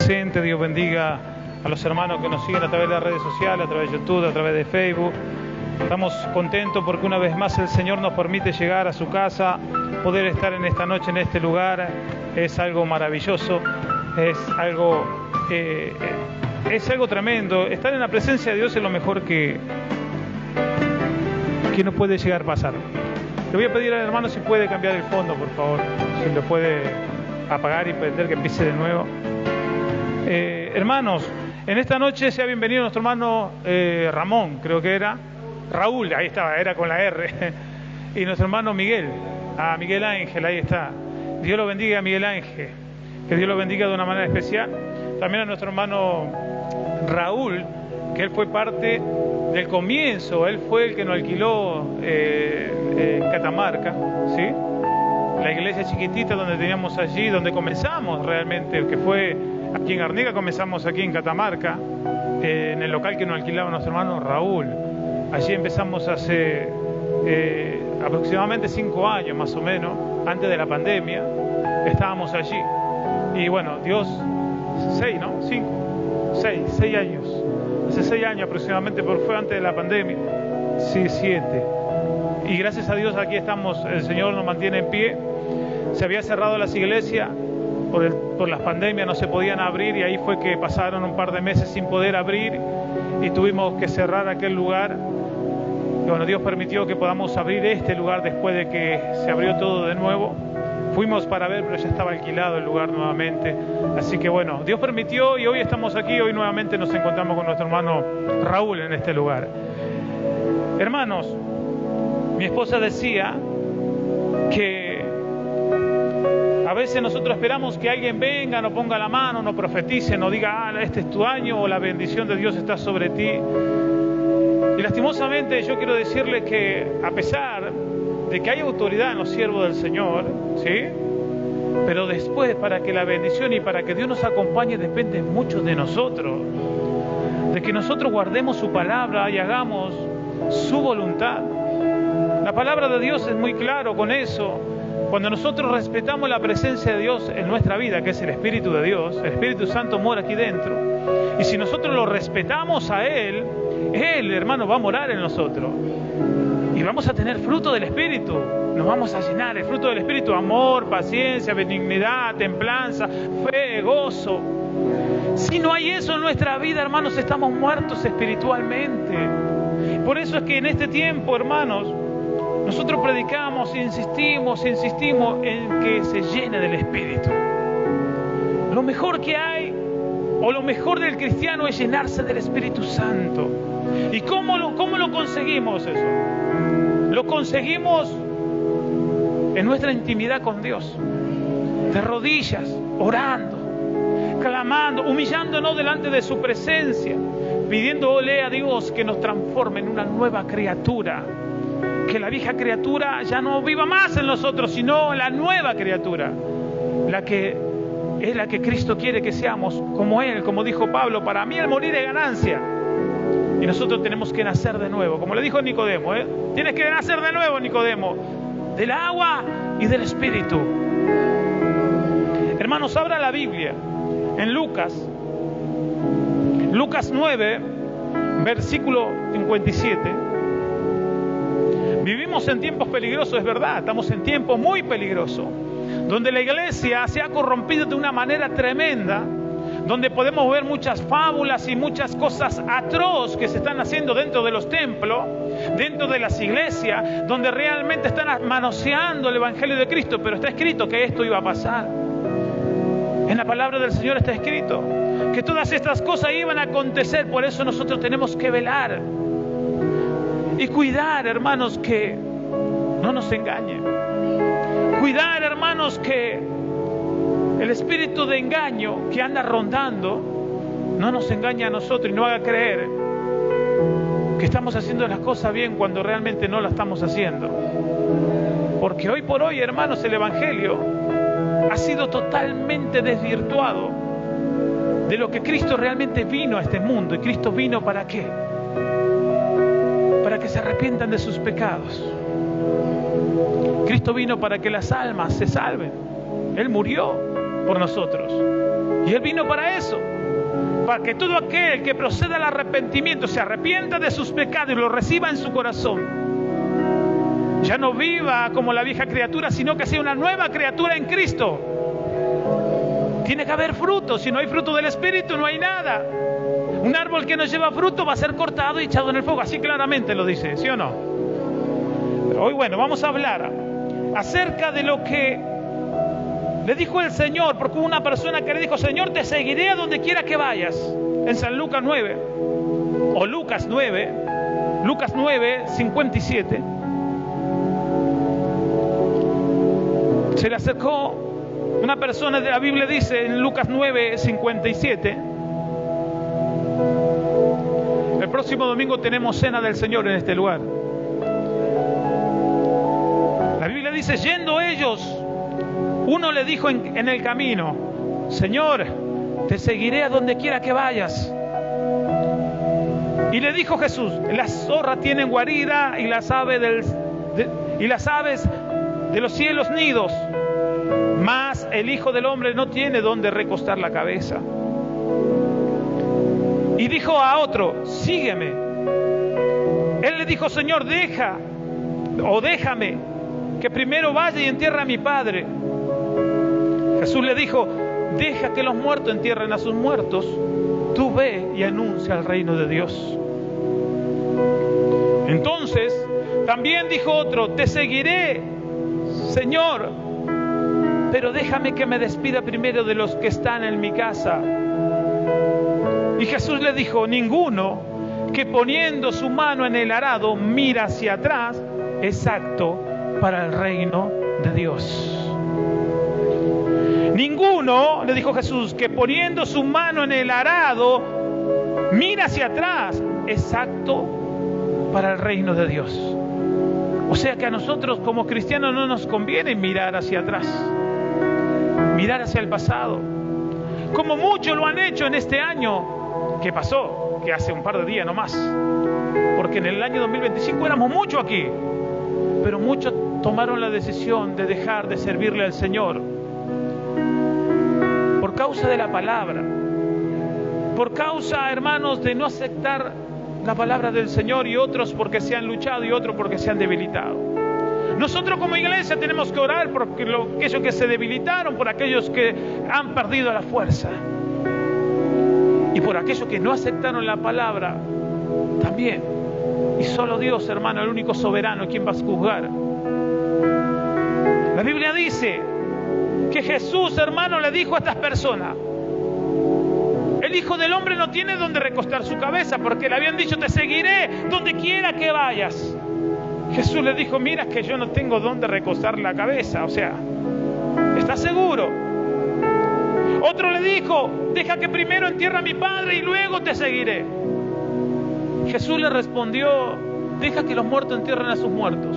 presente. Dios bendiga a los hermanos que nos siguen a través de las redes sociales, a través de YouTube, a través de Facebook. Estamos contentos porque una vez más el Señor nos permite llegar a su casa, poder estar en esta noche en este lugar. Es algo maravilloso, es algo tremendo. Estar en la presencia de Dios es lo mejor que no puede llegar a pasar. Le voy a pedir al hermano si puede cambiar el fondo, por favor, si lo puede apagar y prender, que empiece de nuevo. Hermanos, en esta noche sea bienvenido nuestro hermano Ramón, creo que era Raúl, ahí estaba, era con la R, y nuestro hermano Miguel, Miguel Ángel, ahí está. Dios lo bendiga a Miguel Ángel, que Dios lo bendiga de una manera especial. También a nuestro hermano Raúl, que él fue parte del comienzo, él fue el que nos alquiló Catamarca, ¿sí? La iglesia chiquitita donde teníamos allí, donde comenzamos realmente, que fue aquí en Garnica, comenzamos aquí en Catamarca, en el local que nos alquilaba nuestro hermano Raúl. Allí empezamos hace aproximadamente 5 años más o menos, antes de la pandemia, estábamos allí. Y bueno, Dios, 6 años, hace 6 años aproximadamente, pero fue antes de la pandemia, sí, 7. Y gracias a Dios aquí estamos, el Señor nos mantiene en pie. Se había cerrado las iglesias por las pandemias, no se podían abrir, y ahí fue que pasaron un par de meses sin poder abrir y tuvimos que cerrar aquel lugar. Y bueno, Dios permitió que podamos abrir este lugar después de que se abrió todo de nuevo. Fuimos para ver, pero ya estaba alquilado el lugar nuevamente. Así que bueno, Dios permitió y hoy estamos aquí. Hoy nuevamente nos encontramos con nuestro hermano Raúl en este lugar. Hermanos, mi esposa decía que a veces nosotros esperamos que alguien venga, nos ponga la mano, nos profetice, nos diga, este es tu año, o la bendición de Dios está sobre ti. Y lastimosamente yo quiero decirle que a pesar de que hay autoridad en los siervos del Señor, ¿sí? Pero después, para que la bendición y para que Dios nos acompañe, depende mucho de nosotros. De que nosotros guardemos su palabra y hagamos su voluntad. La palabra de Dios es muy claro con eso. Cuando nosotros respetamos la presencia de Dios en nuestra vida, que es el Espíritu de Dios, el Espíritu Santo mora aquí dentro. Y si nosotros lo respetamos a Él, hermano, va a morar en nosotros. Y vamos a tener fruto del Espíritu. Nos vamos a llenar el fruto del Espíritu: amor, paciencia, benignidad, templanza, fe, gozo. Si no hay eso en nuestra vida, hermanos, estamos muertos espiritualmente. Por eso es que en este tiempo, hermanos, nosotros predicamos e insistimos en que se llene del Espíritu. Lo mejor que hay, o lo mejor del cristiano, es llenarse del Espíritu Santo. ¿Y cómo lo conseguimos eso? Lo conseguimos en nuestra intimidad con Dios, de rodillas, orando, clamando, humillándonos delante de su presencia, pidiéndole a Dios que nos transforme en una nueva criatura, que la vieja criatura ya no viva más en nosotros, sino la nueva criatura, la que es la que Cristo quiere que seamos, como Él, como dijo Pablo: para mí el morir es ganancia. Y nosotros tenemos que nacer de nuevo, como le dijo Nicodemo, tienes que nacer de nuevo, Nicodemo, del agua y del Espíritu. Hermanos, abra la Biblia en Lucas 9, versículo 57. Vivimos en tiempos peligrosos, es verdad, estamos en tiempos muy peligrosos, donde la iglesia se ha corrompido de una manera tremenda, donde podemos ver muchas fábulas y muchas cosas atroces que se están haciendo dentro de los templos, dentro de las iglesias, donde realmente están manoseando el Evangelio de Cristo. Pero está escrito que esto iba a pasar. En la palabra del Señor está escrito que todas estas cosas iban a acontecer. Por eso nosotros tenemos que velar y cuidar, hermanos, que no nos engañen. Cuidar, hermanos, que el espíritu de engaño que anda rondando no nos engañe a nosotros y no haga creer que estamos haciendo las cosas bien cuando realmente no las estamos haciendo. Porque hoy por hoy, hermanos, el Evangelio ha sido totalmente desvirtuado de lo que Cristo realmente vino a este mundo. ¿Y Cristo vino para qué? Para que se arrepientan de sus pecados. Cristo vino para que las almas se salven. Él murió por nosotros. Y Él vino para eso, para que todo aquel que proceda al arrepentimiento, se arrepienta de sus pecados y lo reciba en su corazón, ya no viva como la vieja criatura, sino que sea una nueva criatura en Cristo. Tiene que haber fruto. Si no hay fruto del Espíritu, no hay nada. Un árbol que no lleva fruto va a ser cortado y echado en el fuego. Así claramente lo dice, ¿sí o no? Pero hoy, bueno, vamos a hablar acerca de lo que le dijo el Señor, porque hubo una persona que le dijo: Señor, te seguiré a donde quiera que vayas. En San Lucas 9, o Lucas 9, 57. Se le acercó una persona, de la Biblia dice en Lucas 9, 57. El próximo domingo tenemos cena del Señor en este lugar. La Biblia dice: yendo ellos, uno le dijo en el camino: Señor, te seguiré a donde quiera que vayas. Y le dijo Jesús: las zorras tienen guarida y las aves de los cielos nidos, mas el Hijo del Hombre no tiene donde recostar la cabeza. Y dijo a otro: sígueme. Él le dijo: Señor, déjame que primero vaya y entierre a mi padre. Jesús le dijo: deja que los muertos entierren a sus muertos, tú ve y anuncia el reino de Dios. Entonces también dijo otro: te seguiré, Señor, pero déjame que me despida primero de los que están en mi casa. Y Jesús le dijo: ninguno que poniendo su mano en el arado mira hacia atrás es apto para el reino de Dios. Ninguno, le dijo Jesús, que poniendo su mano en el arado mira hacia atrás es apto para el reino de Dios. O sea que a nosotros como cristianos no nos conviene mirar hacia atrás, mirar hacia el pasado, como muchos lo han hecho en este año que pasó, que hace un par de días nomás, porque en el año 2025 éramos muchos aquí, pero muchos tomaron la decisión de dejar de servirle al Señor por causa de la palabra, por causa, hermanos, de no aceptar la palabra del Señor, y otros porque se han luchado y otros porque se han debilitado. Nosotros como iglesia tenemos que orar por aquellos que se debilitaron, por aquellos que han perdido la fuerza, y por aquellos que no aceptaron la palabra también. Y solo Dios, hermano, el único soberano, quien va a juzgar. La Biblia dice que Jesús, hermano, le dijo a estas personas: el Hijo del Hombre no tiene donde recostar su cabeza, porque le habían dicho: te seguiré donde quiera que vayas. Jesús le dijo: mira que yo no tengo donde recostar la cabeza. O sea, ¿estás seguro? Otro le dijo: deja que primero entierre a mi padre y luego te seguiré. Jesús le respondió: deja que los muertos entierren a sus muertos,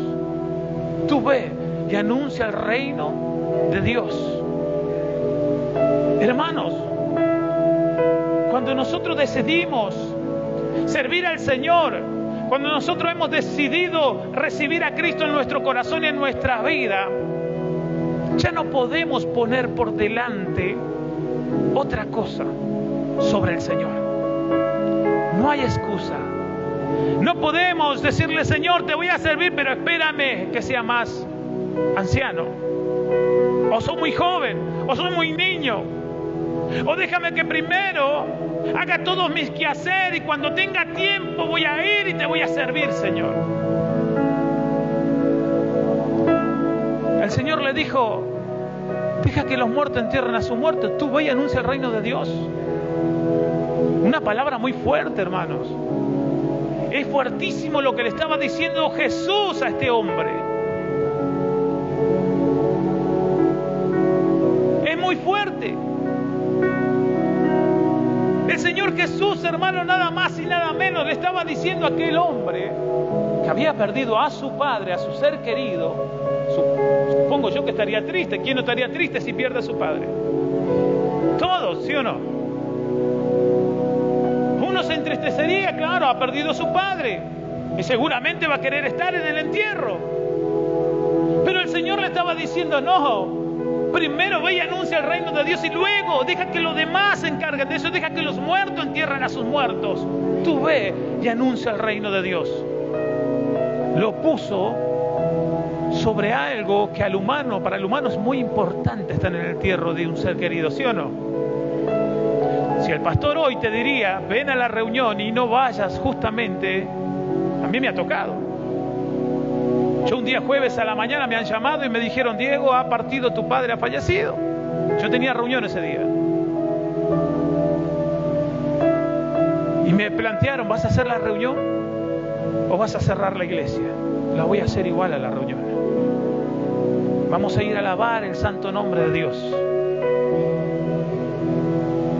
tú ve y anuncia el reino de Dios. Hermanos, cuando nosotros decidimos servir al Señor, cuando nosotros hemos decidido recibir a Cristo en nuestro corazón y en nuestra vida, ya no podemos poner por delante otra cosa sobre el Señor. No hay excusa. No podemos decirle: Señor, te voy a servir, pero espérame que sea más anciano, o soy muy joven, o soy muy niño, o déjame que primero haga todos mis quehaceres y cuando tenga tiempo voy a ir y te voy a servir, Señor. El Señor le dijo: deja que los muertos entierren a sus muertos, tú ve y anuncia el reino de Dios. Una palabra muy fuerte, hermanos. Es fuertísimo lo que le estaba diciendo Jesús a este hombre. Es muy fuerte. El Señor Jesús, hermano, nada más y nada menos le estaba diciendo a aquel hombre que había perdido a su padre, a su ser querido. Supongo yo que estaría triste. ¿Quién no estaría triste si pierde a su padre? Todos, ¿sí o no? Uno se entristecería, claro, ha perdido a su padre y seguramente va a querer estar en el entierro. Pero el Señor le estaba diciendo: no, Primero ve y anuncia el reino de Dios y luego deja que los demás se encarguen de eso. Deja que los muertos entierren a sus muertos. Tú ve y anuncia el reino de Dios. Lo puso sobre algo que para el humano es muy importante estar en el entierro de un ser querido, ¿sí o no? Si el pastor hoy te diría, ven a la reunión y no vayas justamente, a mí me ha tocado. Yo un día jueves a la mañana me han llamado y me dijeron, Diego, ha partido tu padre, ha fallecido. Yo tenía reunión ese día. Y me plantearon, ¿vas a hacer la reunión o vas a cerrar la iglesia? La voy a hacer igual a la reunión. Vamos a ir a alabar el santo nombre de Dios.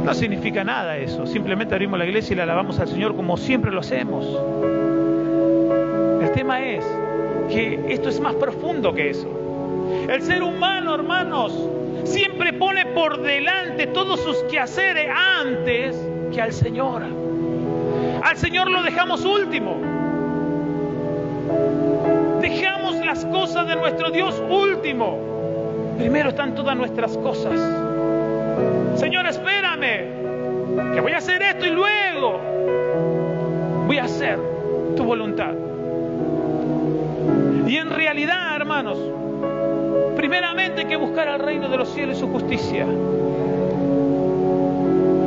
No significa nada eso. Simplemente abrimos la iglesia y le alabamos al Señor como siempre lo hacemos. El tema es que esto es más profundo que eso. El ser humano, hermanos, siempre pone por delante todos sus quehaceres antes que al Señor. Al Señor lo dejamos último. Dejamos las cosas de nuestro Dios último. Primero están todas nuestras cosas. Señor, espérame, que voy a hacer esto y luego voy a hacer tu voluntad. Y en realidad, hermanos, primeramente hay que buscar al reino de los cielos y su justicia.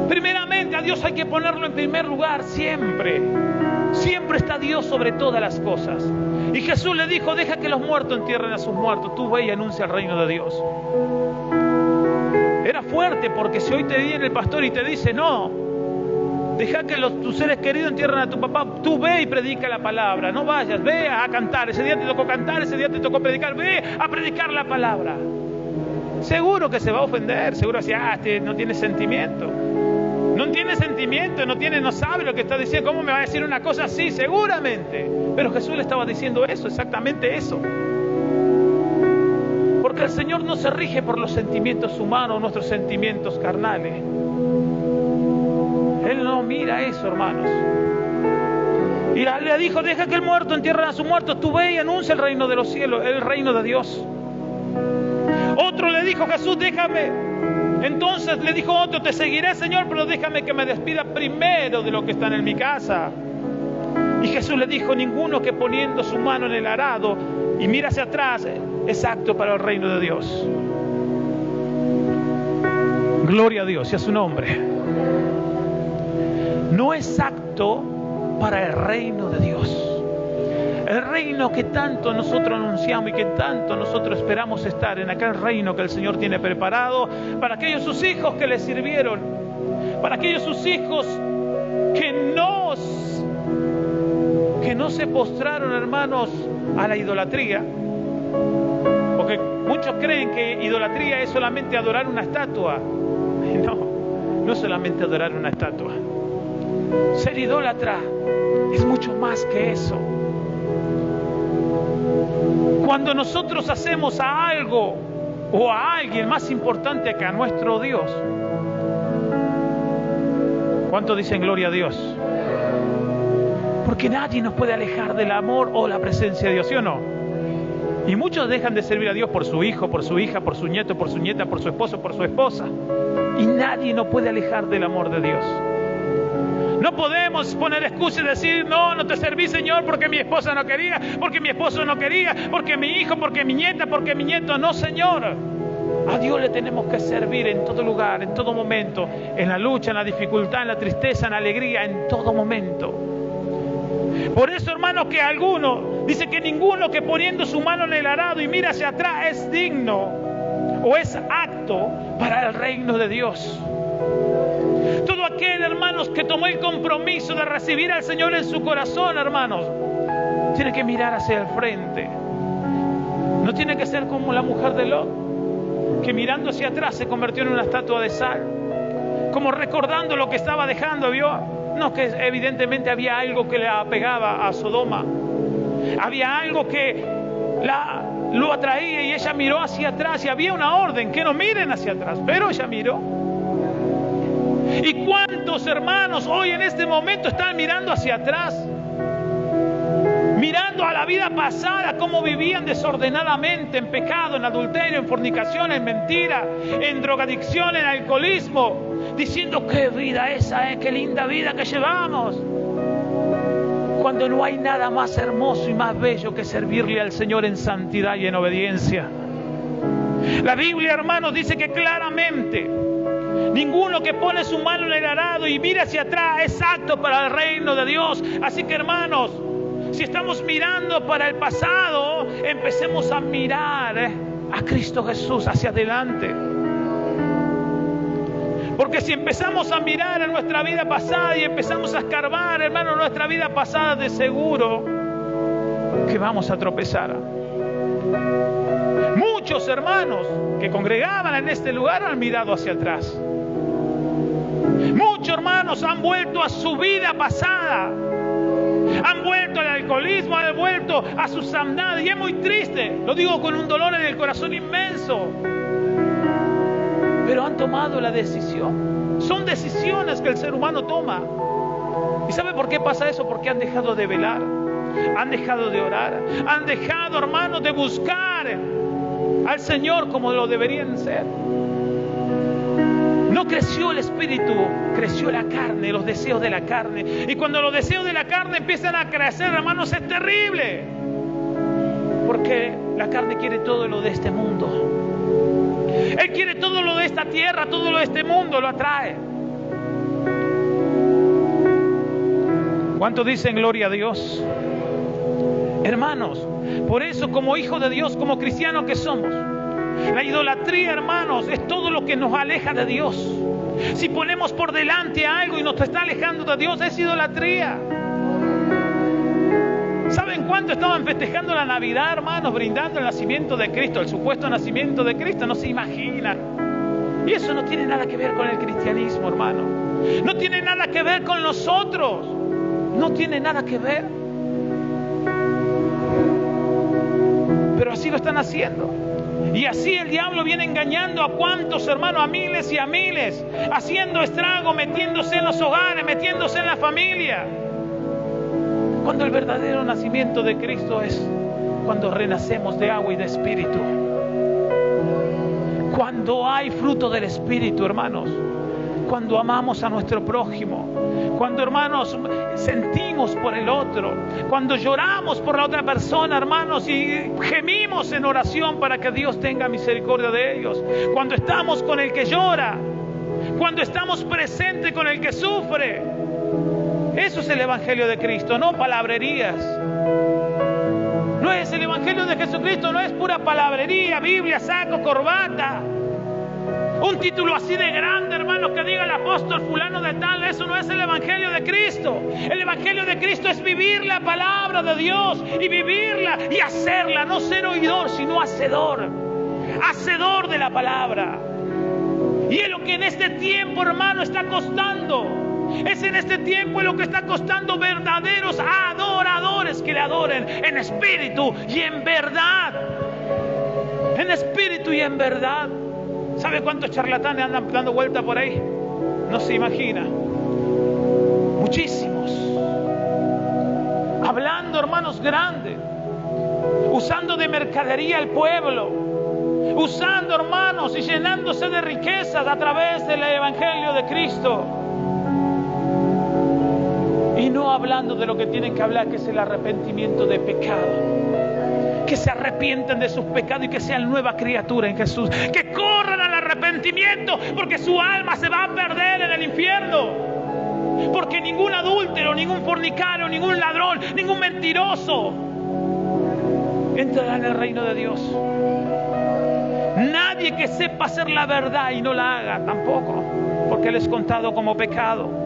Primeramente a Dios hay que ponerlo en primer lugar siempre. Siempre está Dios sobre todas las cosas. Y Jesús le dijo, deja que los muertos entierren a sus muertos. Tú ve y anuncia el reino de Dios. Era fuerte, porque si hoy te viene el pastor y te dice, no, deja que tus seres queridos entierren a tu papá, tú ve y predica la palabra. No vayas, ve a cantar. Ese día te tocó cantar, ese día te tocó predicar. Ve a predicar la palabra. Seguro que se va a ofender, seguro que no tiene sentimiento. No tiene sentimiento, no sabe lo que está diciendo. ¿Cómo me va a decir una cosa así? Seguramente. Pero Jesús le estaba diciendo eso, exactamente eso. Porque el Señor no se rige por los sentimientos humanos, nuestros sentimientos carnales. Él no mira eso, hermanos. Y le dijo, deja que el muerto entierre a su muerto. Tú ve y anuncia el reino de los cielos, el reino de Dios. Otro le dijo, Jesús, déjame. Entonces le dijo otro, te seguiré, Señor, pero déjame que me despida primero de lo que están en mi casa. Y Jesús le dijo, ninguno que poniendo su mano en el arado y mira hacia atrás es apto para el reino de Dios. Gloria a Dios y a su nombre. No es apto para el reino de Dios. El reino que tanto nosotros anunciamos y que tanto nosotros esperamos estar, en aquel reino que el Señor tiene preparado para aquellos sus hijos que le sirvieron, para aquellos sus hijos que no se postraron, hermanos, a la idolatría. Porque muchos creen que idolatría es solamente adorar una estatua. No es solamente adorar una estatua. Ser idólatra es mucho más que eso. Cuando nosotros hacemos a algo o a alguien más importante que a nuestro Dios, ¿cuántos dicen gloria a Dios? Porque nadie nos puede alejar del amor o la presencia de Dios, ¿sí o no? Y muchos dejan de servir a Dios por su hijo, por su hija, por su nieto, por su nieta, por su esposo, por su esposa. Y nadie nos puede alejar del amor de Dios. No podemos poner excusas y decir, no te serví, Señor, porque mi esposa no quería, porque mi esposo no quería, porque mi hijo, porque mi nieta, porque mi nieto. No, Señor. A Dios le tenemos que servir en todo lugar, en todo momento, en la lucha, en la dificultad, en la tristeza, en la alegría, en todo momento. Por eso, hermanos, que alguno dice que ninguno que poniendo su mano en el arado y mira hacia atrás es digno o es apto para el reino de Dios. Todo aquel, hermanos, que tomó el compromiso de recibir al Señor en su corazón, hermanos, tiene que mirar hacia el frente. No tiene que ser como la mujer de Lot, que mirando hacia atrás se convirtió en una estatua de sal, como recordando lo que estaba dejando, ¿vio? No, que evidentemente había algo que le apegaba a Sodoma. Había algo que lo atraía y ella miró hacia atrás y había una orden, que no miren hacia atrás, pero ella miró. ¿Y cuántos hermanos hoy en este momento están mirando hacia atrás? mirando a la vida pasada, cómo vivían desordenadamente en pecado, en adulterio, en fornicación, en mentira, en drogadicción, en alcoholismo, diciendo qué vida esa, qué linda vida que llevamos. Cuando no hay nada más hermoso y más bello que servirle al Señor en santidad y en obediencia. La Biblia, hermanos, dice que claramente ninguno que pone su mano en el arado y mira hacia atrás es apto para el reino de Dios. Así que, hermanos, si estamos mirando para el pasado, empecemos a mirar a Cristo Jesús hacia adelante. Porque si empezamos a mirar a nuestra vida pasada y empezamos a escarbar, hermano, nuestra vida pasada, de seguro que vamos a tropezar. Muchos hermanos que congregaban en este lugar han mirado hacia atrás. Muchos hermanos han vuelto a su vida pasada. Han vuelto al alcoholismo, han vuelto a sus andadas. Y es muy triste, lo digo con un dolor en el corazón inmenso. Pero han tomado la decisión. Son decisiones que el ser humano toma. ¿Y sabe por qué pasa eso? Porque han dejado de velar, han dejado de orar, han dejado, hermanos, de buscar al Señor como lo deberían ser. No creció el espíritu, creció la carne, los deseos de la carne. Y cuando los deseos de la carne empiezan a crecer, hermanos, es terrible. Porque la carne quiere todo lo de este mundo. Él quiere todo lo de esta tierra, todo lo de este mundo, lo atrae. ¿Cuántos dicen gloria a Dios? Hermanos, por eso como hijos de Dios, como cristianos que somos, la idolatría, hermanos, es todo lo que nos aleja de Dios. Si ponemos por delante algo y nos está alejando de Dios, es idolatría. ¿Saben cuánto estaban festejando la Navidad, hermanos? Brindando el nacimiento de Cristo, el supuesto nacimiento de Cristo. No se imaginan. Y eso no tiene nada que ver con el cristianismo, hermano. No tiene nada que ver con nosotros. No tiene nada que ver. Pero así lo están haciendo. Y así el diablo viene engañando a cuantos, hermanos, a miles y a miles, haciendo estrago, metiéndose en los hogares, metiéndose en la familia. Cuando el verdadero nacimiento de Cristo es cuando renacemos de agua y de espíritu. Cuando hay fruto del espíritu, hermanos. Cuando amamos a nuestro prójimo. Cuando, hermanos, sentimos por el otro. Cuando lloramos por la otra persona, hermanos, y gemimos en oración para que Dios tenga misericordia de ellos. Cuando estamos con el que llora. Cuando estamos presentes con el que sufre. Eso es el Evangelio de Cristo, no palabrerías. No es el Evangelio de Jesucristo, no es pura palabrería, Biblia, saco, corbata. Un título así de grande, hermanos, que diga el apóstol fulano de tal. Eso no es el Evangelio de Cristo. El Evangelio de Cristo es vivir la palabra de Dios y vivirla y hacerla. No ser oidor, sino hacedor. Hacedor de la palabra. Y es lo que en este tiempo, hermano, está costando. Es en este tiempo lo que está costando verdaderos adoradores que le adoren en espíritu y en verdad. En espíritu y en verdad. ¿Sabe cuántos charlatanes andan dando vuelta por ahí? No se imagina. Muchísimos. Hablando, hermanos, grandes. Usando de mercadería al pueblo. Usando, hermanos, y llenándose de riquezas a través del Evangelio de Cristo. Y no hablando de lo que tienen que hablar, que es el arrepentimiento de pecado. Que se arrepienten de sus pecados y que sean nueva criatura en Jesús. Que corran al arrepentimiento, porque su alma se va a perder en el infierno. Porque ningún adúltero, ningún fornicario, ningún ladrón, ningún mentiroso entrará en el reino de Dios. Nadie que sepa hacer la verdad y no la haga tampoco, porque Él es contado como pecado.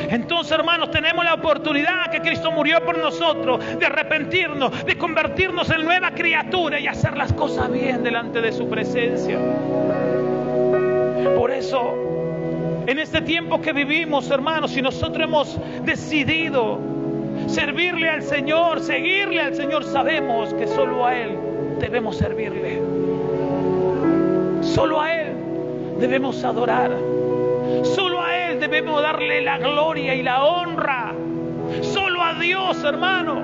Entonces, hermanos, tenemos la oportunidad que Cristo murió por nosotros, de arrepentirnos, de convertirnos en nueva criatura y hacer las cosas bien delante de su presencia. Por eso, en este tiempo que vivimos, hermanos, si nosotros hemos decidido servirle al Señor, seguirle al Señor, sabemos que solo a Él debemos servirle. Solo a Él debemos adorar. Solo a Él debemos darle la gloria y la honra. Solo a Dios, hermano.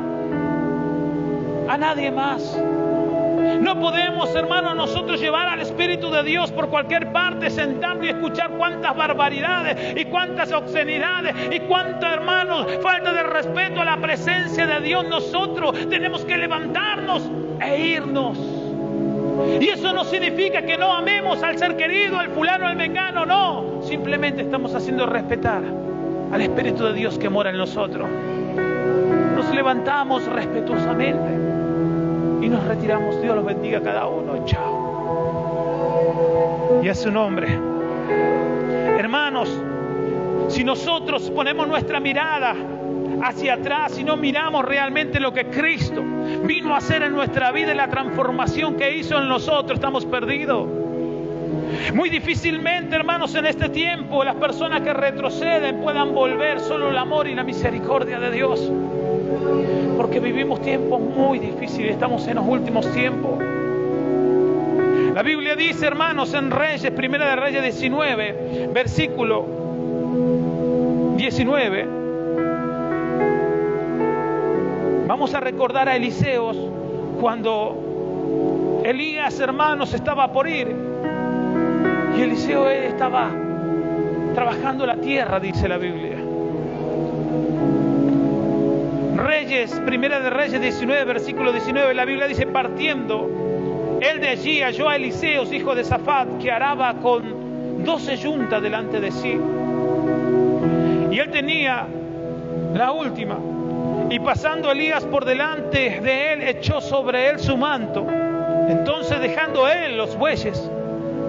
a nadie más. No podemos, hermanos, nosotros llevar al Espíritu de Dios por cualquier parte, sentarnos y escuchar cuántas barbaridades y cuántas obscenidades y cuánta, hermanos, falta de respeto a la presencia de Dios. Nosotros tenemos que levantarnos e irnos. Y eso no significa que no amemos al ser querido, al fulano, al mengano, no. Simplemente estamos haciendo respetar al Espíritu de Dios que mora en nosotros. Nos levantamos respetuosamente y nos retiramos. Dios los bendiga a cada uno. Chao. Y a su nombre. Hermanos, si nosotros ponemos nuestra mirada hacia atrás y no miramos realmente lo que Cristo vino a hacer en nuestra vida y la transformación que hizo en nosotros, estamos perdidos. Muy difícilmente, hermanos, en este tiempo las personas que retroceden puedan volver. Solo el amor y la misericordia de Dios, porque vivimos tiempos muy difíciles, estamos en los últimos tiempos. La Biblia dice, hermanos, en Reyes, Primera de Reyes 19, versículo 19, vamos a recordar a Eliseo cuando Elías, hermanos, estaba por ir, y Eliseo estaba trabajando la tierra, dice la Biblia. Reyes, Primera de Reyes 19, versículo 19, la Biblia dice: partiendo él de allí, halló a Eliseo, hijo de Safat, que araba con 12 yuntas delante de sí, y él tenía la última. Y pasando Elías por delante de él, echó sobre él su manto. Entonces, dejando él los bueyes,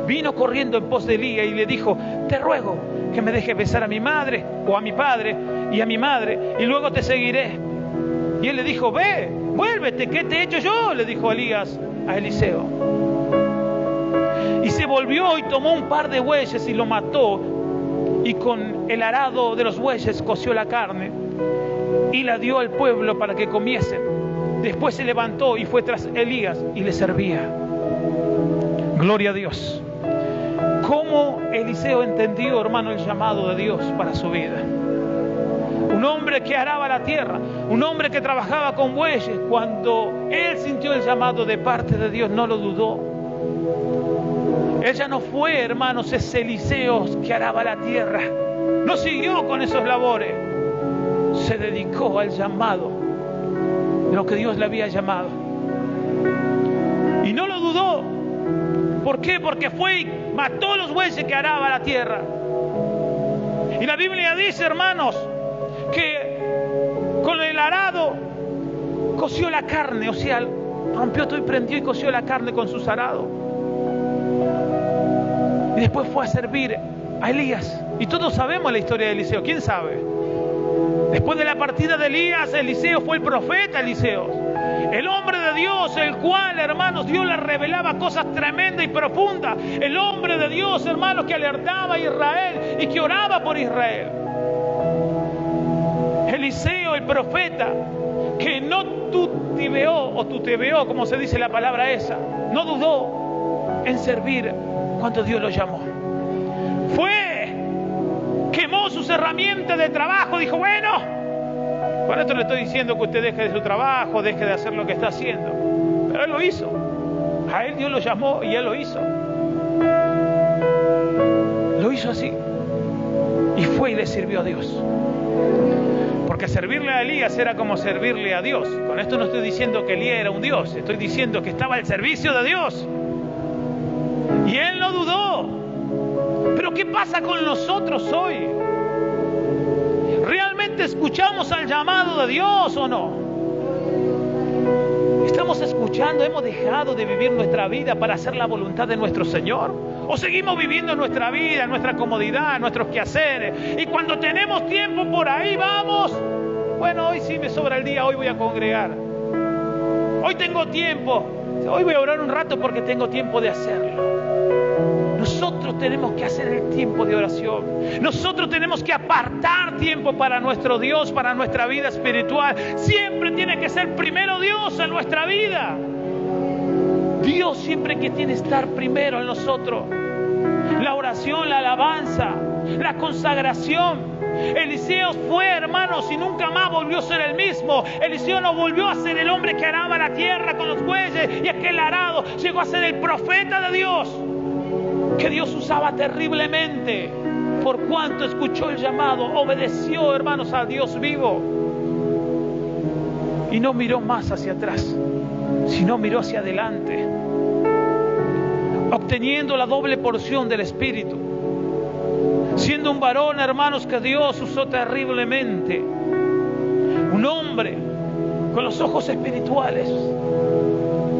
vino corriendo en pos de Elías y le dijo: te ruego que me dejes besar a mi madre, o a mi padre y a mi madre, y luego te seguiré. Y él le dijo: ve, vuélvete, ¿qué te he hecho yo?, le dijo Elías a Eliseo. Y se volvió y tomó un par de bueyes y lo mató, y con el arado de los bueyes coció la carne y la dio al pueblo para que comiesen. Después se levantó y fue tras Elías y le servía. Gloria a Dios. ¿Cómo Eliseo entendió, hermano, el llamado de Dios para su vida? Un hombre que araba la tierra, un hombre que trabajaba con bueyes. Cuando él sintió el llamado de parte de Dios, no lo dudó. Él ya no fue, hermanos, ese Eliseo que araba la tierra. No siguió con esos labores. Se dedicó al llamado de lo que Dios le había llamado. Y no lo dudó. ¿Por qué? Porque fue y mató los bueyes que araba la tierra. Y la Biblia dice, hermanos, que con el arado coció la carne, o sea, rompió todo y prendió y coció la carne con sus arados. Y después fue a servir a Elías. Y todos sabemos la historia de Eliseo. ¿Quién sabe? Después de la partida de Elías, Eliseo fue el profeta Eliseo, el hombre de Dios, el cual, hermanos, Dios le revelaba cosas tremendas y profundas. El hombre de Dios, hermanos, que alertaba a Israel y que oraba por Israel. Eliseo, el profeta, que no tutebeó, como se dice la palabra esa, no dudó en servir cuando Dios lo llamó. Quemó sus herramientas de trabajo, dijo: bueno, por esto le estoy diciendo que usted deje de su trabajo, deje de hacer lo que está haciendo. Pero él lo hizo. A él Dios lo llamó y él lo hizo. Lo hizo así. Y fue y le sirvió a Dios. Porque servirle a Elías era como servirle a Dios. Con esto no estoy diciendo que Elías era un Dios. Estoy diciendo que estaba al servicio de Dios. Y él no dudó. Pero ¿qué pasa con nosotros hoy? ¿Realmente escuchamos al llamado de Dios o no? ¿Estamos escuchando? ¿Hemos dejado de vivir nuestra vida para hacer la voluntad de nuestro Señor? ¿O seguimos viviendo nuestra vida, nuestra comodidad, nuestros quehaceres? Y cuando tenemos tiempo por ahí vamos: bueno, hoy sí me sobra el día, hoy voy a congregar. Hoy tengo tiempo. Hoy voy a orar un rato porque tengo tiempo de hacerlo. Nosotros tenemos que hacer el tiempo de oración. Nosotros tenemos que apartar tiempo para nuestro Dios, para nuestra vida espiritual. Siempre tiene que ser primero Dios en nuestra vida. Dios siempre que tiene que estar primero en nosotros. La oración, la alabanza, la consagración. Eliseo fue, hermanos, y nunca más volvió a ser el mismo. Eliseo no volvió a ser el hombre que araba la tierra con los bueyes y aquel arado. Llegó a ser el profeta de Dios, que Dios usaba terriblemente. Por cuanto escuchó el llamado, obedeció, hermanos, a Dios vivo. Y no miró más hacia atrás, sino miró hacia adelante, obteniendo la doble porción del Espíritu. Siendo un varón, hermanos, que Dios usó terriblemente. Un hombre con los ojos espirituales,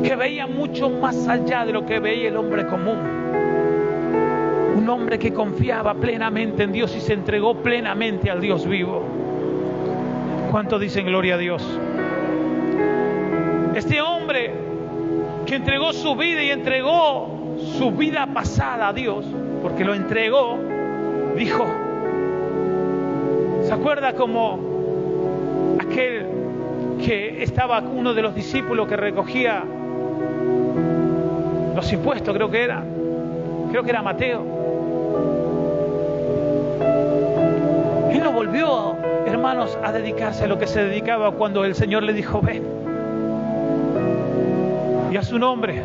que veía mucho más allá de lo que veía el hombre común. Un hombre que confiaba plenamente en Dios y se entregó plenamente al Dios vivo. ¿Cuántos dicen gloria a Dios? Este hombre que entregó su vida y entregó su vida pasada a Dios, porque lo entregó, dijo, ¿se acuerda como aquel que estaba uno de los discípulos que recogía los impuestos? Creo que era Mateo. Él no volvió, hermanos, a dedicarse a lo que se dedicaba cuando el Señor le dijo, ven. Y a su nombre.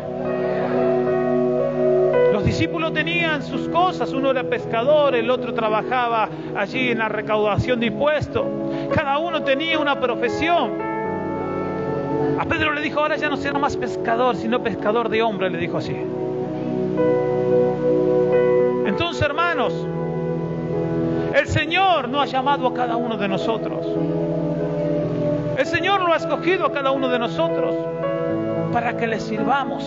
Los discípulos tenían sus cosas, uno era pescador, el otro trabajaba allí en la recaudación de impuestos. Cada uno tenía una profesión. A Pedro le dijo, ahora ya no será más pescador, sino pescador de hombres, le dijo así. Entonces, hermanos, el Señor nos ha llamado a cada uno de nosotros. El Señor lo ha escogido a cada uno de nosotros para que le sirvamos,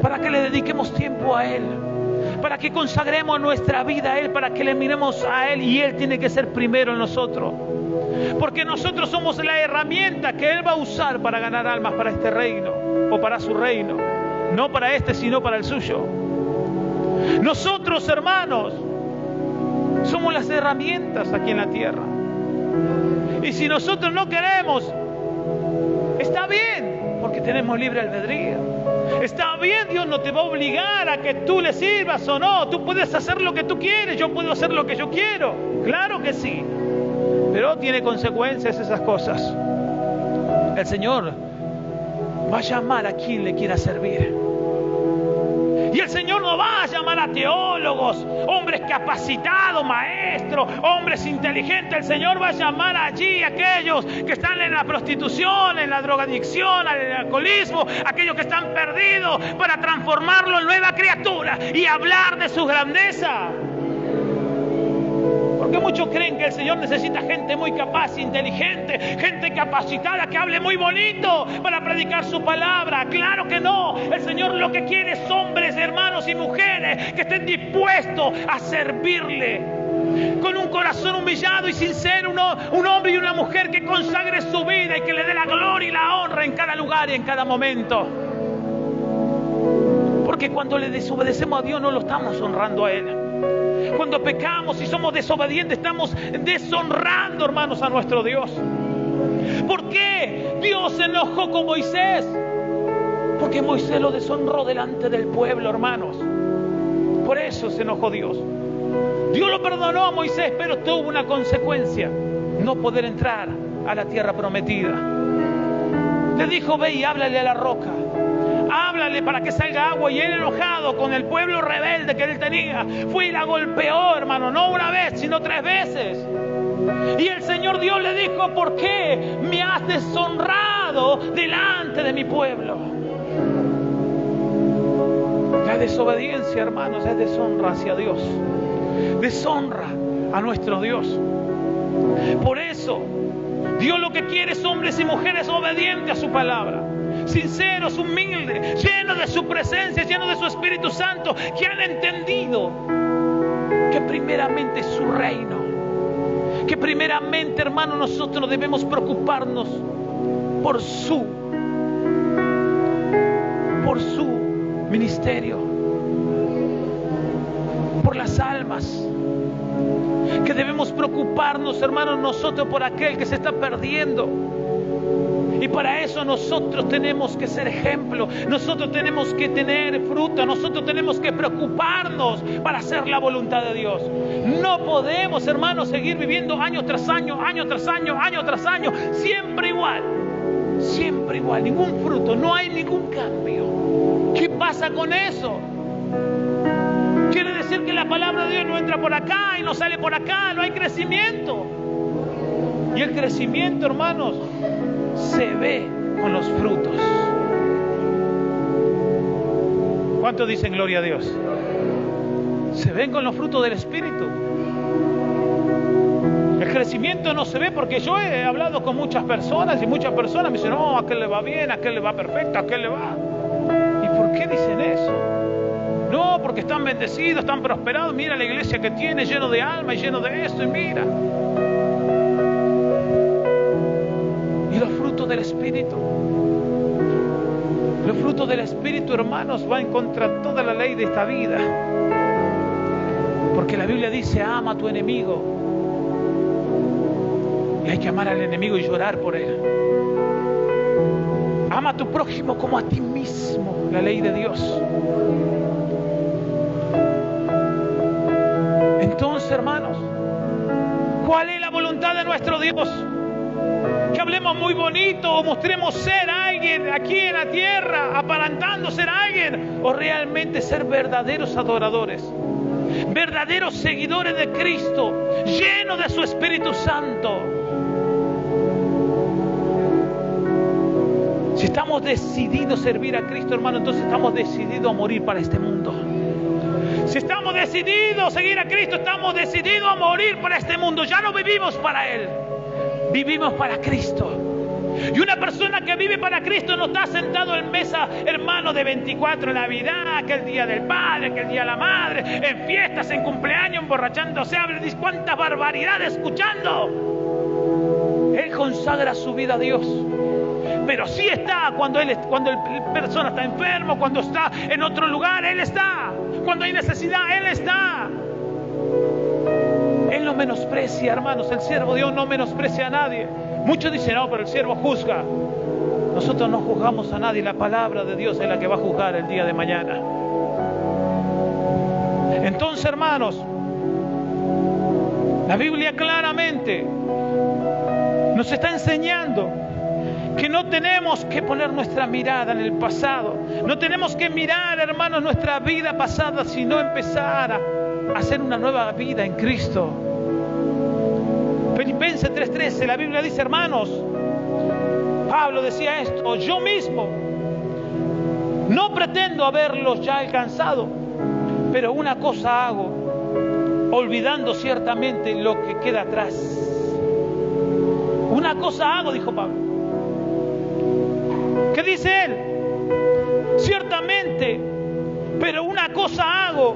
para que le dediquemos tiempo a Él, para que consagremos nuestra vida a Él, para que le miremos a Él y Él tiene que ser primero en nosotros. Porque nosotros somos la herramienta que Él va a usar para ganar almas para este reino o para su reino. No para este, sino para el suyo. Nosotros, hermanos, somos las herramientas aquí en la tierra. Y si nosotros no queremos, está bien, porque tenemos libre albedrío. Está bien, Dios no te va a obligar a que tú le sirvas o no. Tú puedes hacer lo que tú quieres, yo puedo hacer lo que yo quiero. Claro que sí. Pero tiene consecuencias esas cosas. El Señor va a llamar a quien le quiera servir. Y el Señor no va a llamar a teólogos, hombres capacitados, maestros, hombres inteligentes. El Señor va a llamar allí a aquellos que están en la prostitución, en la drogadicción, en el alcoholismo, aquellos que están perdidos, para transformarlo en nueva criatura y hablar de su grandeza. Porque muchos creen que el Señor necesita gente muy capaz, inteligente, gente capacitada, que hable muy bonito para predicar su palabra. Claro que no. El Señor lo que quiere es hombres, hermanos y mujeres que estén dispuestos a servirle con un corazón humillado y sincero. Un hombre y una mujer que consagre su vida y que le dé la gloria y la honra en cada lugar y en cada momento. Porque cuando le desobedecemos a Dios no lo estamos honrando a Él. Cuando pecamos y somos desobedientes, estamos deshonrando, hermanos, a nuestro Dios. ¿Por qué Dios se enojó con Moisés? Porque Moisés lo deshonró delante del pueblo, hermanos. Por eso se enojó Dios. Dios lo perdonó a Moisés, pero tuvo una consecuencia: no poder entrar a la tierra prometida. Le dijo, ve y háblale a la roca. Háblale para que salga agua. Y él, enojado con el pueblo rebelde que él tenía, fue y la golpeó, hermano, no una vez, sino 3 veces. Y el Señor Dios le dijo, ¿por qué me has deshonrado delante de mi pueblo? La desobediencia, hermanos, es deshonra hacia Dios. Deshonra a nuestro Dios. Por eso, Dios lo que quiere es hombres y mujeres obedientes a su palabra, sinceros, humildes, llenos de su presencia, llenos de su Espíritu Santo, que han entendido que primeramente es su reino, que primeramente, hermano, nosotros debemos preocuparnos por su ministerio, por las almas, que debemos preocuparnos, hermanos, nosotros por aquel que se está perdiendo. Y para eso nosotros tenemos que ser ejemplo, nosotros tenemos que tener fruto, nosotros tenemos que preocuparnos para hacer la voluntad de Dios. No podemos, hermanos, seguir viviendo año tras año, año tras año, año tras año, siempre igual, ningún fruto, no hay ningún cambio. ¿Qué pasa con eso? Quiere decir que la palabra de Dios no entra por acá y no sale por acá, no hay crecimiento. Y el crecimiento, hermanos, se ve con los frutos. ¿Cuántos dicen gloria a Dios? Se ven con los frutos del Espíritu. El crecimiento no se ve, porque yo he hablado con muchas personas y muchas personas me dicen, no, a aquel le va bien, a aquel le va perfecto, a aquel le va. ¿Y por qué dicen eso? No, porque están bendecidos, están prosperados. Mira la iglesia que tiene, lleno de alma y lleno de esto, y mira. Y los frutos del Espíritu. Los frutos del Espíritu, hermanos, van contra toda la ley de esta vida. Porque la Biblia dice, ama a tu enemigo. Y hay que amar al enemigo y llorar por él. Ama a tu prójimo como a ti mismo, la ley de Dios. Entonces, hermanos, ¿cuál es la voluntad de nuestro Dios? Que hablemos muy bonito o mostremos ser alguien aquí en la tierra, aparentando ser alguien, o realmente ser verdaderos adoradores, verdaderos seguidores de Cristo, llenos de su Espíritu Santo. Si estamos decididos a servir a Cristo, hermano, entonces estamos decididos a morir para este mundo. Si estamos decididos a seguir a Cristo, estamos decididos a morir para este mundo. Ya no vivimos para Él, vivimos para Cristo. Y una persona que vive para Cristo no está sentado en mesa, hermano, de 24 Navidad, que el día del Padre, que el día de la Madre, en fiestas, en cumpleaños, emborrachándose, dice cuántas barbaridades escuchando. Él consagra su vida a Dios. Pero sí está cuando la persona está enfermo, cuando está en otro lugar, Él está. Cuando hay necesidad, Él está. Él no menosprecia, hermanos. El siervo de Dios no menosprecia a nadie. Muchos dicen, no, pero el siervo juzga. Nosotros no juzgamos a nadie. La palabra de Dios es la que va a juzgar el día de mañana. Entonces, hermanos, la Biblia claramente nos está enseñando que no tenemos que poner nuestra mirada en el pasado. No tenemos que mirar, hermanos, nuestra vida pasada, sino empezar a hacer una nueva vida en Cristo. Filipenses 3:13, la Biblia dice, hermanos, Pablo decía esto, yo mismo no pretendo haberlos ya alcanzado, pero una cosa hago, olvidando ciertamente lo que queda atrás. Una cosa hago, dijo Pablo. ¿Qué dice él? Ciertamente, pero una cosa hago,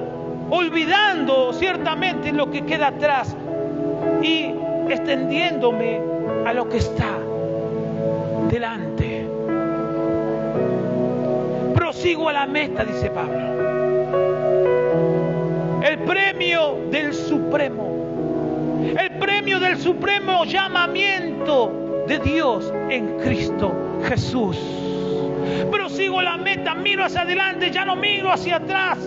olvidando ciertamente lo que queda atrás y extendiéndome a lo que está delante. Prosigo a la meta, dice Pablo. El premio del supremo llamamiento de Dios en Cristo Jesús. Prosigo la meta, miro hacia adelante, ya no miro hacia atrás.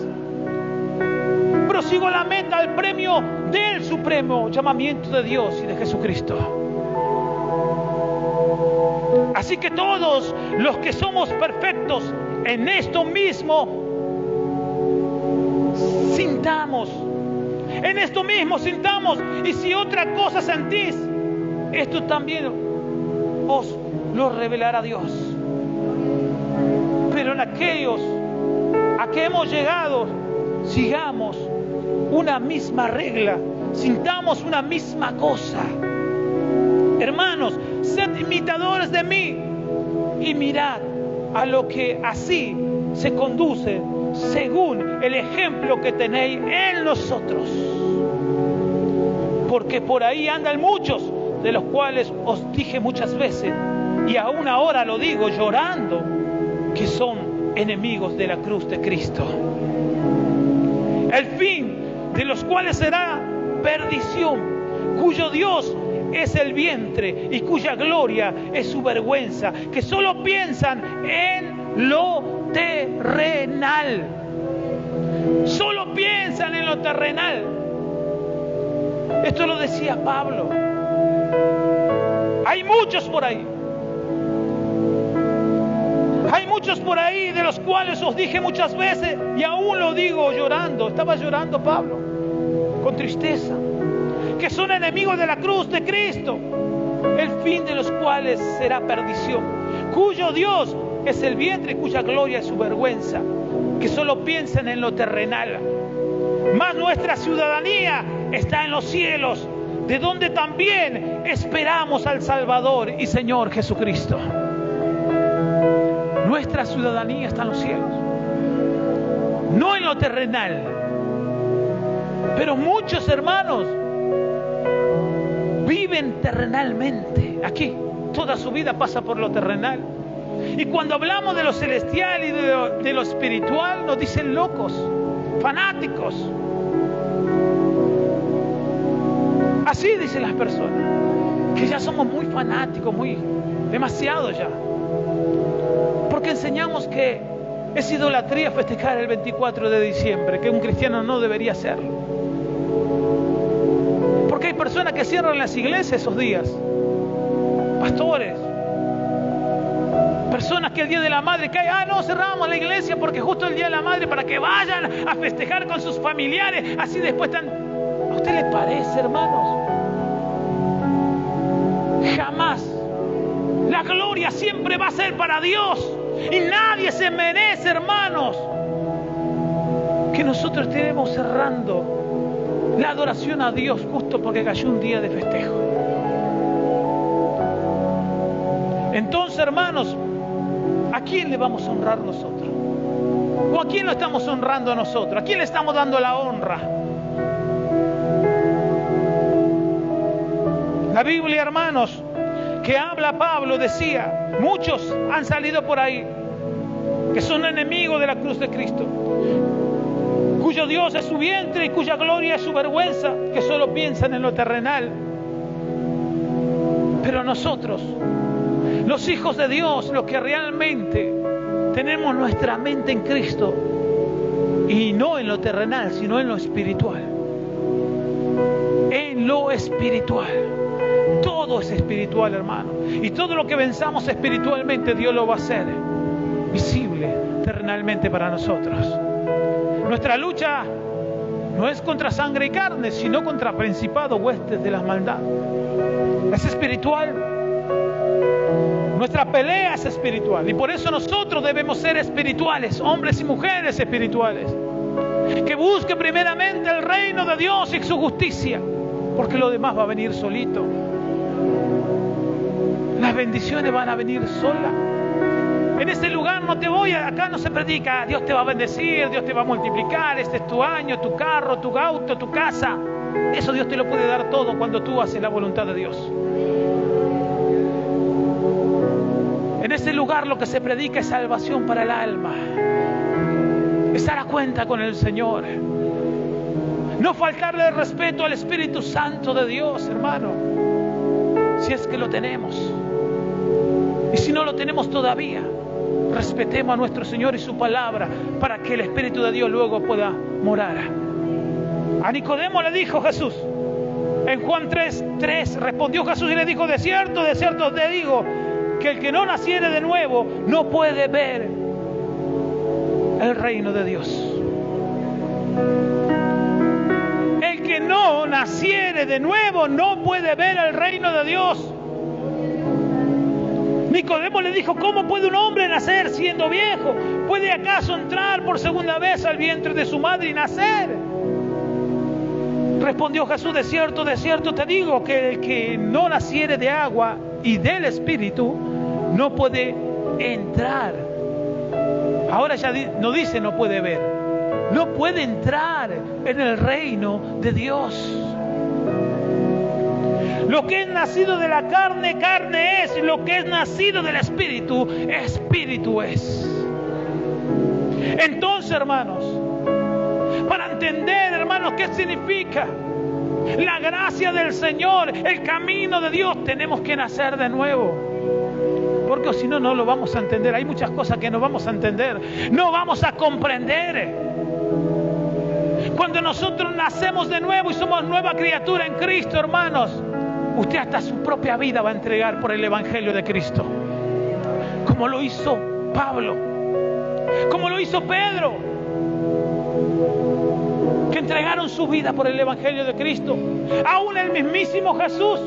Prosigo la meta, el premio del supremo llamamiento de Dios y de Jesucristo. Así que todos los que somos perfectos en esto mismo, sintamos. En esto mismo sintamos. Y si otra cosa sentís, esto también os lo revelará Dios. Pero en aquellos a que hemos llegado, sigamos una misma regla, sintamos una misma cosa. Hermanos, sed imitadores de mí y mirad a lo que así se conduce según el ejemplo que tenéis en nosotros. Porque por ahí andan muchos, de los cuales os dije muchas veces, y aún ahora lo digo llorando, que son enemigos de la cruz de Cristo. El fin de los cuales será perdición, cuyo Dios es el vientre y cuya gloria es su vergüenza, que solo piensan en lo terrenal. Solo piensan en lo terrenal. Esto lo decía Pablo. Hay muchos por ahí. Hay muchos por ahí de los cuales os dije muchas veces, y aún lo digo llorando. Estaba llorando Pablo, con tristeza, que son enemigos de la cruz de Cristo, el fin de los cuales será perdición, cuyo Dios es el vientre y cuya gloria es su vergüenza, que solo piensan en lo terrenal. Mas nuestra ciudadanía está en los cielos, de donde también esperamos al Salvador y Señor Jesucristo. Nuestra ciudadanía está en los cielos, no en lo terrenal. Pero muchos hermanos viven terrenalmente. Aquí, toda su vida pasa por lo terrenal. Y cuando hablamos de lo celestial y de lo espiritual, nos dicen locos, fanáticos. Así dicen las personas, que ya somos muy fanáticos, demasiado ya. Porque enseñamos que es idolatría festejar el 24 de diciembre, que un cristiano no debería hacerlo. Porque hay personas que cierran las iglesias esos días. Pastores. Personas que el día de la madre caen, no, cerramos la iglesia porque justo el día de la madre, para que vayan a festejar con sus familiares. Así después están... ¿A usted le parece, hermanos? Jamás. La gloria siempre va a ser para Dios. Y nadie se merece, hermanos, que nosotros estemos cerrando la adoración a Dios justo porque cayó un día de festejo. Entonces, hermanos, ¿a quién le vamos a honrar nosotros? ¿O a quién lo estamos honrando nosotros? ¿A quién le estamos dando la honra? La Biblia, hermanos, que habla Pablo, decía, muchos han salido por ahí que son enemigos de la cruz de Cristo, cuyo Dios es su vientre y cuya gloria es su vergüenza, que solo piensan en lo terrenal. Pero nosotros, los hijos de Dios, los que realmente tenemos nuestra mente en Cristo, y no en lo terrenal, sino en lo espiritual. En lo espiritual. Todo es espiritual, hermano. Y todo lo que venzamos espiritualmente, Dios lo va a hacer visible terrenalmente para nosotros. Nuestra lucha no es contra sangre y carne, sino contra principados, huestes de la maldad. Es espiritual. Nuestra pelea es espiritual. Y por eso nosotros debemos ser espirituales, hombres y mujeres espirituales, que busquen primeramente el reino de Dios y su justicia, porque lo demás va a venir solito. Las bendiciones van a venir solas. En este lugar acá no se predica, Dios te va a bendecir, Dios te va a multiplicar, este es tu año, tu carro, tu auto, tu casa. Eso Dios te lo puede dar todo cuando tú haces la voluntad de Dios. En este lugar lo que se predica es salvación para el alma. Estar a cuenta con el Señor. No faltarle el respeto al Espíritu Santo de Dios, hermano. Si es que lo tenemos. Y si no lo tenemos todavía, respetemos a nuestro Señor y su palabra para que el Espíritu de Dios luego pueda morar. A Nicodemo le dijo Jesús, en Juan 3:3, respondió Jesús y le dijo, de cierto te digo, que el que no naciere de nuevo no puede ver el reino de Dios. El que no naciere de nuevo no puede ver el reino de Dios. Nicodemo le dijo, ¿cómo puede un hombre nacer siendo viejo? ¿Puede acaso entrar por segunda vez al vientre de su madre y nacer? Respondió Jesús, de cierto te digo, que el que no naciere de agua y del Espíritu no puede entrar. Ahora ya no dice no puede ver, no puede entrar en el reino de Dios. Lo que es nacido de la carne, carne es. Y lo que es nacido del Espíritu, Espíritu es. Entonces, hermanos, para entender, hermanos, qué significa La gracia del Señor, el camino de Dios, tenemos que nacer de nuevo. Porque si no, no lo vamos a entender. Hay muchas cosas que no vamos a entender, no vamos a comprender. Cuando nosotros nacemos de nuevo y somos nueva criatura en Cristo, hermanos, usted hasta su propia vida va a entregar por el Evangelio de Cristo. Como lo hizo Pablo, como lo hizo Pedro, que entregaron su vida por el Evangelio de Cristo. Aún el mismísimo Jesús,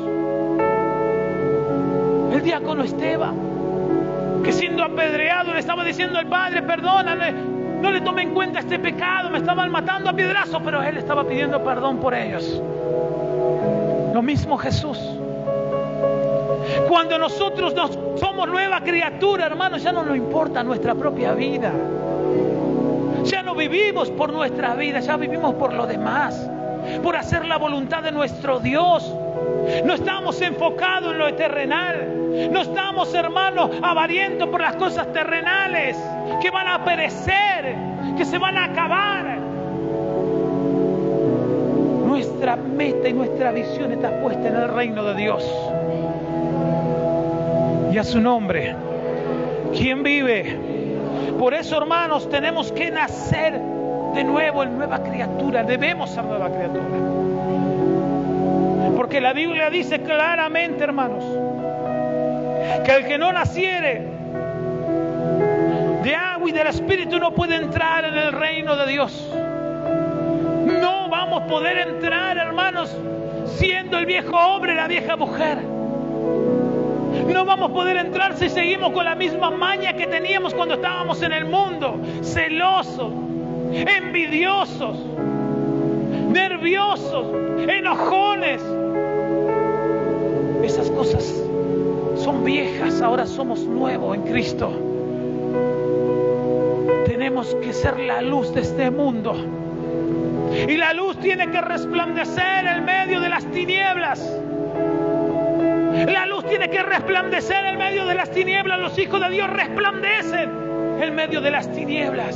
el diácono Esteban, que siendo apedreado le estaba diciendo al Padre: perdónale, no le tome en cuenta este pecado, me estaban matando a piedrazos, pero él estaba pidiendo perdón por ellos. Lo mismo Jesús. Cuando nosotros somos nueva criatura, hermanos, ya no nos importa nuestra propia vida. Ya no vivimos por nuestra vida, ya vivimos por lo demás, por hacer la voluntad de nuestro Dios. No estamos enfocados en lo terrenal. No estamos, hermanos, avarientos por las cosas terrenales que van a perecer, que se van a acabar. Nuestra meta y nuestra visión está puesta en el reino de Dios. Y a su nombre, ¿quién vive? Por eso, hermanos, tenemos que nacer de nuevo en nueva criatura. Debemos ser nueva criatura. Porque la Biblia dice claramente, hermanos, que el que no naciere de agua y del Espíritu no puede entrar en el reino de Dios. No vamos a poder entrar, hermanos, siendo el viejo hombre, la vieja mujer. No vamos a poder entrar si seguimos con la misma maña que teníamos cuando estábamos en el mundo. Celosos, envidiosos, nerviosos, enojones. Esas cosas son viejas, ahora somos nuevos en Cristo. Tenemos que ser la luz de este mundo. Y la luz tiene que resplandecer en medio de las tinieblas. La luz tiene que resplandecer en medio de las tinieblas. Los hijos de Dios resplandecen en medio de las tinieblas.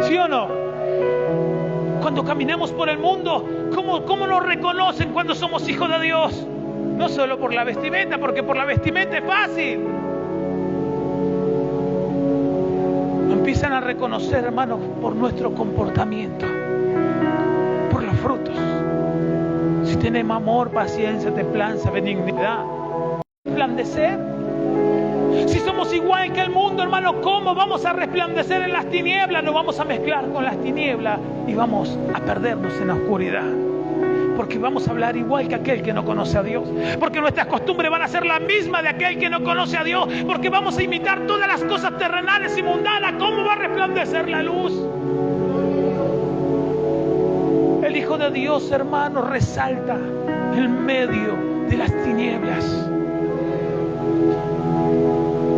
¿Sí o no? Cuando caminamos por el mundo, ¿cómo nos reconocen cuando somos hijos de Dios? No solo por la vestimenta, porque por la vestimenta es fácil. Empiezan a reconocer, hermanos, por nuestro comportamiento, por los frutos. Si tenemos amor, paciencia, templanza, benignidad, resplandecer. Si somos igual que el mundo, hermano, ¿cómo vamos a resplandecer en las tinieblas? Nos vamos a mezclar con las tinieblas y vamos a perdernos en la oscuridad. Porque vamos a hablar igual que aquel que no conoce a Dios. Porque nuestras costumbres van a ser las mismas de aquel que no conoce a Dios. Porque vamos a imitar todas las cosas terrenales y mundanas. ¿Cómo va a resplandecer la luz? El Hijo de Dios, hermano, resalta en medio de las tinieblas.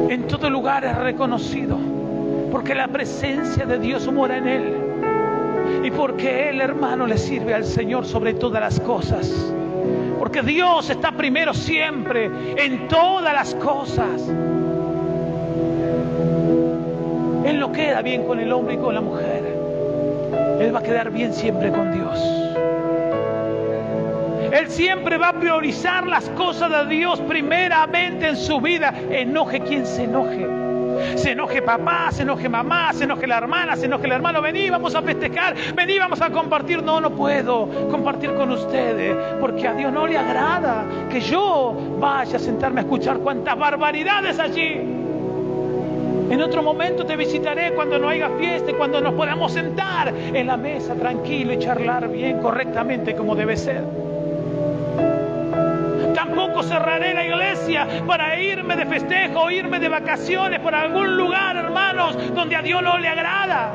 En todo lugar es reconocido, porque la presencia de Dios mora en él. Y porque él, hermano, le sirve al Señor sobre todas las cosas. Porque Dios está primero siempre en todas las cosas. Él no queda bien con el hombre y con la mujer. Él va a quedar bien siempre con Dios. Él siempre va a priorizar las cosas de Dios primeramente en su vida. Enoje quien se enoje. Se enoje papá, se enoje mamá, se enoje la hermana, se enoje el hermano. Vení, vamos a festejar, vení, vamos a compartir. No puedo compartir con ustedes, porque a Dios no le agrada que yo vaya a sentarme a escuchar cuantas barbaridades allí. En otro momento te visitaré cuando no haya fiesta y cuando nos podamos sentar en la mesa tranquilo y charlar bien, correctamente, como debe ser. Tampoco cerraré la iglesia para irme de festejo o irme de vacaciones por algún lugar, hermanos, donde a Dios no le agrada.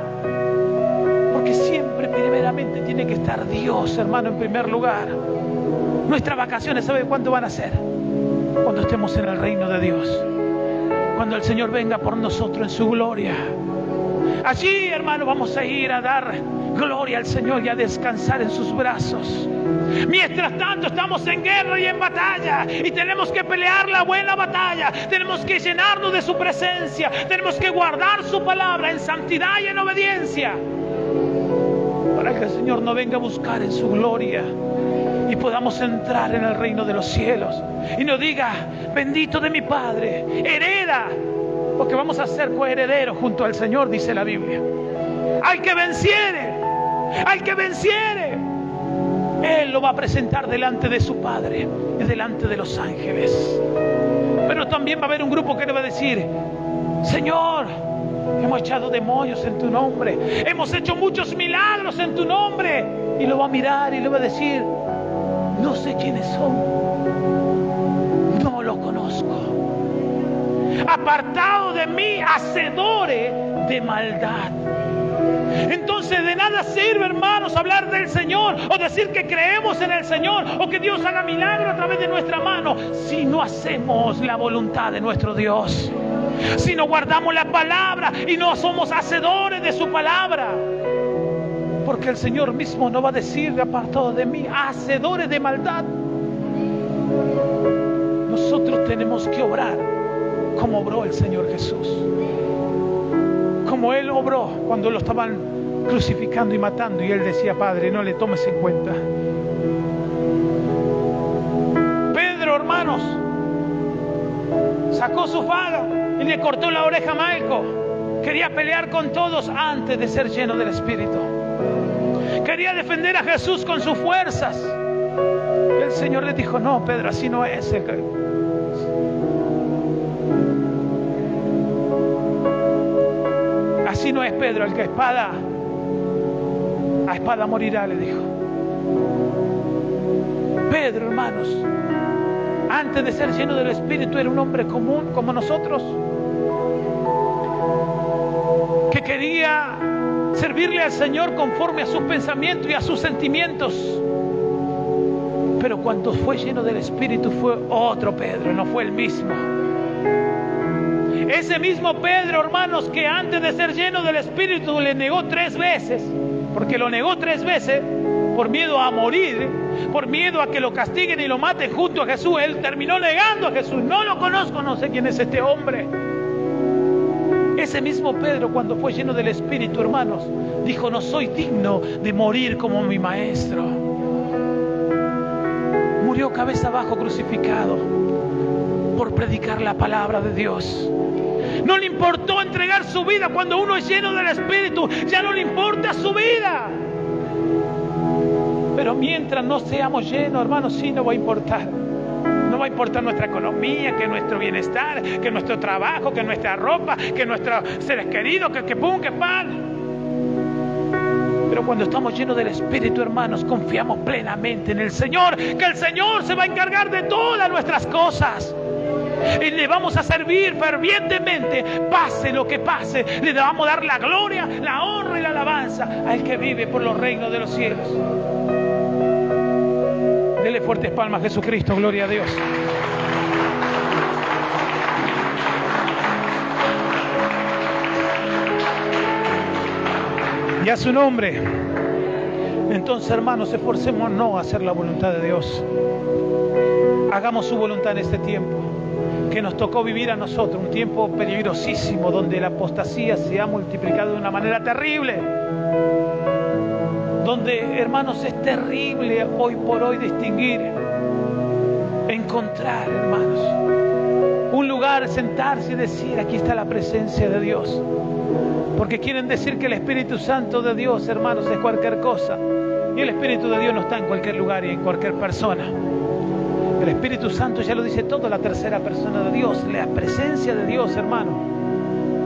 Porque siempre primeramente tiene que estar Dios, hermano, en primer lugar. Nuestras vacaciones, ¿sabe cuándo van a ser? Cuando estemos en el reino de Dios. Cuando el Señor venga por nosotros en su gloria. Allí, hermano, vamos a ir a dar gloria al Señor y a descansar en sus brazos. Mientras tanto estamos en guerra y en batalla, y tenemos que pelear la buena batalla. Tenemos que llenarnos de su presencia. Tenemos que guardar su palabra en santidad y en obediencia, para para que el Señor nos venga a buscar en su gloria y podamos entrar en el reino de los cielos y nos diga: bendito de mi Padre, hereda, porque vamos a ser coherederos junto al Señor, dice la Biblia. Al que venciere, Él lo va a presentar delante de su Padre y delante de los ángeles. Pero también va a haber un grupo que le va a decir: Señor, hemos echado demonios en tu nombre, hemos hecho muchos milagros en tu nombre. Y lo va a mirar y le va a decir: no sé quiénes son, no los conozco. Apartado de mí, hacedores de maldad. Entonces de nada sirve, hermanos, hablar del Señor o decir que creemos en el Señor o que Dios haga milagro a través de nuestra mano si no hacemos la voluntad de nuestro Dios, si no guardamos la palabra y no somos hacedores de su palabra. Porque el Señor mismo nos va a decir: apartado de mí, hacedores de maldad. Nosotros tenemos que obrar como obró el Señor Jesús, como Él obró cuando lo estaban crucificando y matando, y Él decía: Padre, no le tomes en cuenta. Pedro, hermanos, sacó su faga y le cortó la oreja a Malco. Quería pelear con todos antes de ser lleno del Espíritu. Quería defender a Jesús con sus fuerzas. El Señor le dijo: no, Pedro, así no es. Así no es, Pedro, el que a espada morirá, le dijo. Pedro, hermanos, antes de ser lleno del Espíritu era un hombre común como nosotros, que quería servirle al Señor conforme a sus pensamientos y a sus sentimientos. Pero cuando fue lleno del Espíritu fue otro Pedro, no fue el mismo. Ese mismo Pedro, hermanos, que antes de ser lleno del Espíritu le negó 3 veces, porque lo negó 3 veces por miedo a morir, por miedo a que lo castiguen y lo maten junto a Jesús. Él terminó negando a Jesús: no lo conozco, no sé quién es este hombre. Ese mismo Pedro, cuando fue lleno del Espíritu, hermanos, dijo: no soy digno de morir como mi maestro. Murió cabeza abajo crucificado por predicar la palabra de Dios. No le importó entregar su vida. Cuando uno es lleno del Espíritu, ya no le importa su vida. Pero mientras no seamos llenos, hermanos, sí nos va a importar. No va a importar nuestra economía, que nuestro bienestar, que nuestro trabajo, que nuestra ropa, que nuestros seres queridos, que pum, que pan. Pero cuando estamos llenos del Espíritu, hermanos, confiamos plenamente en el Señor, que el Señor se va a encargar de todas nuestras cosas. Y le vamos a servir fervientemente, pase lo que pase. Le vamos a dar la gloria, la honra y la alabanza al que vive por los reinos de los cielos. Dele fuertes palmas a Jesucristo, gloria a Dios. Y a su nombre. Entonces, hermanos, esforcémonos a hacer la voluntad de Dios. Hagamos su voluntad en este tiempo que nos tocó vivir a nosotros, un tiempo peligrosísimo donde la apostasía se ha multiplicado de una manera terrible, donde, hermanos, es terrible hoy por hoy distinguir, encontrar, hermanos, un lugar, sentarse y decir: aquí está la presencia de Dios. Porque quieren decir que el Espíritu Santo de Dios, hermanos, es cualquier cosa. Y el Espíritu de Dios no está en cualquier lugar y en cualquier persona. El Espíritu Santo, ya lo dice todo, la tercera persona de Dios, la presencia de Dios, hermano.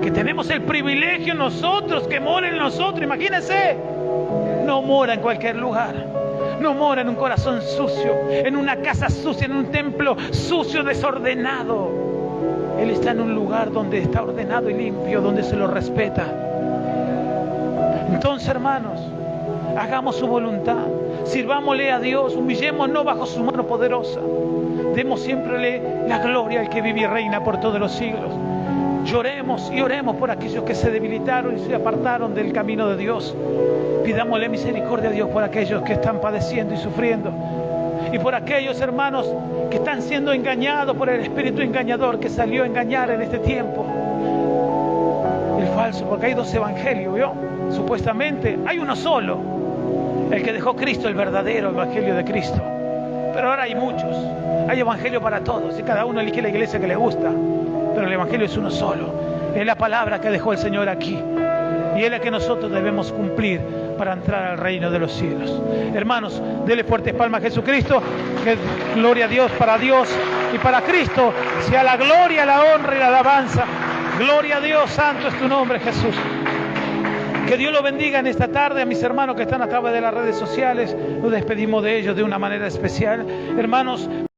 Que tenemos el privilegio nosotros, que mora en nosotros. Imagínense, no mora en cualquier lugar. No mora en un corazón sucio, en una casa sucia, en un templo sucio, desordenado. Él está en un lugar donde está ordenado y limpio, donde se lo respeta. Entonces, hermanos, hagamos su voluntad, sirvámosle a Dios, humillémonos bajo su mano poderosa, demos siempre la gloria al que vive y reina por todos los siglos. Lloremos y oremos por aquellos que se debilitaron y se apartaron del camino de Dios. Pidámosle misericordia a Dios por aquellos que están padeciendo y sufriendo, y por aquellos, hermanos, que están siendo engañados por el espíritu engañador que salió a engañar en este tiempo. El falso, porque hay 2 evangelios, ¿vio? Supuestamente hay uno solo, el que dejó Cristo, el verdadero evangelio de Cristo. Pero ahora hay muchos, hay evangelio para todos y cada uno elige la iglesia que le gusta, pero el evangelio es uno solo, es la palabra que dejó el Señor aquí y es la que nosotros debemos cumplir para entrar al reino de los cielos. Hermanos, denle fuertes palmas a Jesucristo, que gloria a Dios y para Cristo sea la gloria, la honra y la alabanza. Gloria a Dios, santo es tu nombre, Jesús. Que Dios lo bendiga en esta tarde. A mis hermanos que están a través de las redes sociales, nos despedimos de ellos de una manera especial. Hermanos,